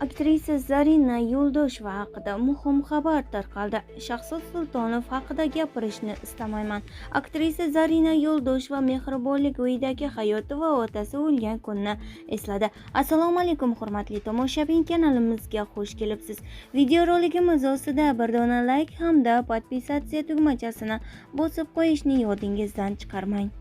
Aktrisa Zarina Yo'ldosheva haqida muhim xabar tarqaldi. Shahzod Sultonov haqida gapirishni istamayman. Aktrisa Zarina Yo'ldosheva mehribonlik uyidagi hayoti va otasi o'lgan kunni esladi. Assalomu alaykum hurmatli tomoshabin, kanalimizga xush kelibsiz. Videorolikimiz ostida bir dona like hamda podpisatsiya tugmachasini bosib qo'yishni yodingizdan chiqarmang.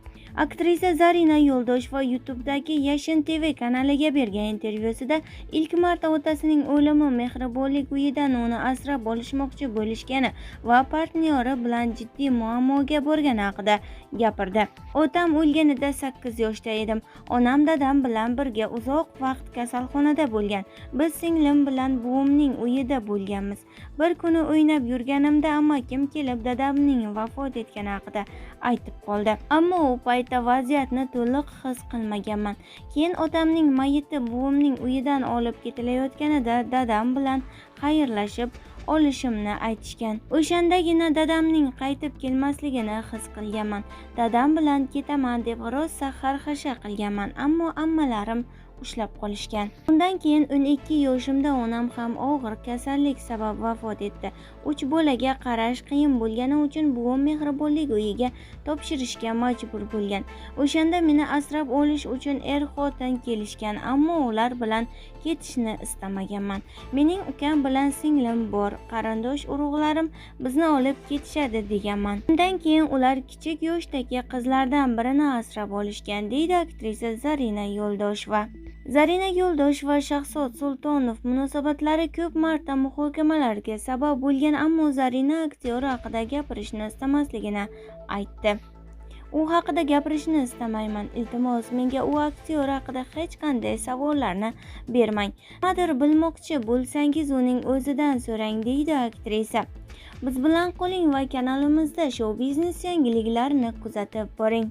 Aktrisa Zarina Yo'ldosheva YouTube'dagi Yashin TV kanaliga bergan intervyusida ilk marta otasining o'limi, mehribonlik uyidan uni asrab olishmoqchi bo'lishgani va partnyori bilan jiddiy muammoga borgani haqida gapirdi. Otam o'lganida 8 yoshda edim. Onam dadam bilan birga uzoq vaqt kasalxonada bo'lgan. Biz singlim bilan buvimning uyida bo'lganmiz. Bir kuni o'ynab yurganimda amakim kelib dadamning vafot etgani haqida aytib qoldi. Ammo u paytda vaziyatni to'liq his qilmaganman. Keyin otamning mayiti buvimning uyidan olib ketilayotganida dadam bilan xayrlashib olishimni aytishgan. O'shandagina dadamning qaytib kelmasligini his qilganman. Dadam bilan ketaman deb rosa xarxasha qilganman, ammo ammalarim ushlab qolishgan. Undan keyin 12 yoshimda onam ham og'ir kasallik sabab vafot etdi. 3 bolaga qarash qiyin bo'lgani uchun buvim mehribonlik uyiga topshirishga majbur bo'lgan. O'shanda meni asrab olish uchun xotin kelishgan, ammo ular bilan ketishni istamaganman. Mening ukam bilan singlim bor, qarindosh urug'larim bizni olib ketishadi deganman. Undan keyin ular kichik yoshdagi qizlardan birini asrab olishgan, deydi aktrisa Zarina Yo'ldosheva. Zarina Yo'ldosheva Shahzod Sultonov munosabatlari ko'p marta muhokamalarga sabab bo'lgan, ammo Zarina aktyor haqida gapirishni istamasligini aytdi. U haqida gapirishni istamayman. Iltimos, menga u aktyor haqida hech qanday savollarni bermang. Nimadir bilmoqchi bo'lsangiz uning o'zidan so'rang, deydi aktrisa. Biz bilan qoling va kanalimizda shou biznes yangiliklarini kuzatib boring.